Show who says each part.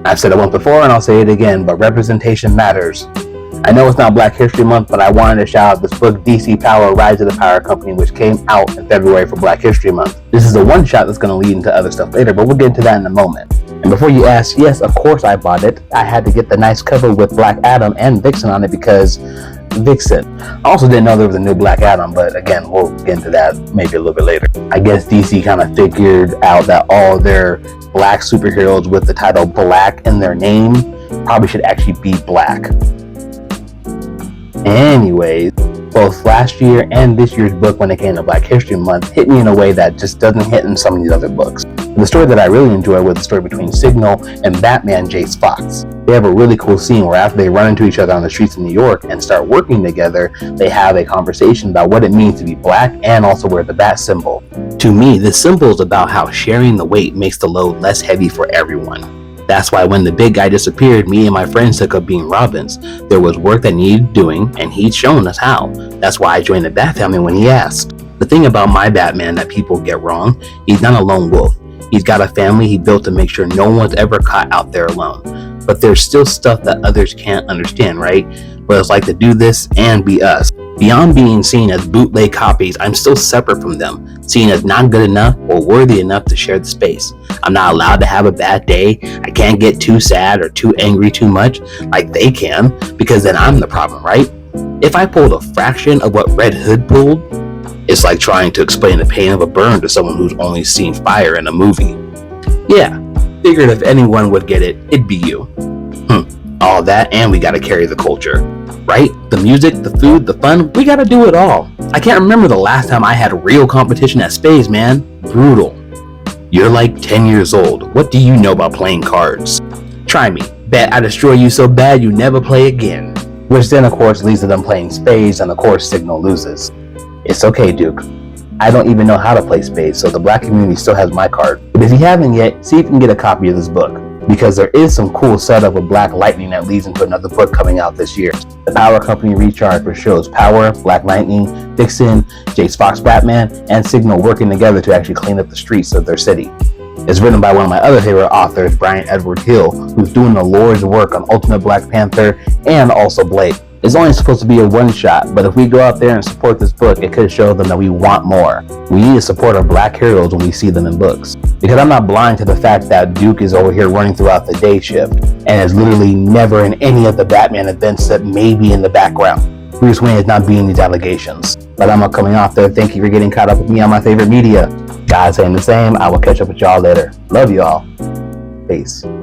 Speaker 1: I've said it once before and I'll say it again, but representation matters. I know it's not Black History Month, but I wanted to shout out this book, DC Power: Rise of the Power Company, which came out in February for Black History Month. This is a one-shot that's going to lead into other stuff later, but we'll get into that in a moment. And before you ask, yes, of course I bought it. I had to get the nice cover with Black Adam and Vixen on it because Vixen. I also didn't know there was a new Black Adam, but again, we'll get into that maybe a little bit later. I guess DC kind of figured out that all their Black superheroes with the title Black in their name probably should actually be Black. Anyways, both last year and this year's book, when it came to Black History Month, hit me in a way that just doesn't hit in some of these other books. The story that I really enjoy was the story between Signal and Batman Jace Fox. They have a really cool scene where after they run into each other on the streets of New York and start working together, they have a conversation about what it means to be Black and also wear the bat symbol. To me, the symbol is about how sharing the weight makes the load less heavy for everyone. That's why when the big guy disappeared, me and my friends took up being Robins. There was work that needed doing, and he'd shown us how. That's why I joined the Bat family when he asked. The thing about my Batman that people get wrong, he's not a lone wolf. He's got a family he built to make sure no one's ever caught out there alone. But there's still stuff that others can't understand, right? What it's like to do this and be us. Beyond being seen as bootleg copies, I'm still separate from them, seen as not good enough or worthy enough to share the space. I'm not allowed to have a bad day. I can't get too sad or too angry too much like they can, because then I'm the problem, right? If I pulled a fraction of what Red Hood pulled, it's like trying to explain the pain of a burn to someone who's only seen fire in a movie. Yeah, figured if anyone would get it, it'd be you. All that, and we gotta carry the culture. Right? The music, the food, the fun, we gotta do it all. I can't remember the last time I had real competition at Spades, man. Brutal. You're like 10 years old. What do you know about playing cards? Try me. Bet I destroy you so bad you never play again. Which then of course leads to them playing Spades, and of course Signal loses. It's okay, Duke. I don't even know how to play Spades, so the Black community still has my card. But if you haven't yet, see if you can get a copy of this book, because there is some cool setup with Black Lightning that leads into another book coming out this year. The Power Company Recharge, which shows Power, Black Lightning, Vixen, Jace Fox Batman, and Signal working together to actually clean up the streets of their city. It's written by one of my other favorite authors, Brian Edward Hill, who's doing the Lord's work on Ultimate Black Panther and also Blade. It's only supposed to be a one-shot, but if we go out there and support this book, it could show them that we want more. We need to support our Black heroes when we see them in books. Because I'm not blind to the fact that Duke is over here running throughout the day shift, and is literally never in any of the Batman events that may be in the background. Bruce Wayne is not being these allegations. But I'm coming off there. Thank you for getting caught up with me on my favorite media. Guys saying the same. I will catch up with y'all later. Love y'all. Peace.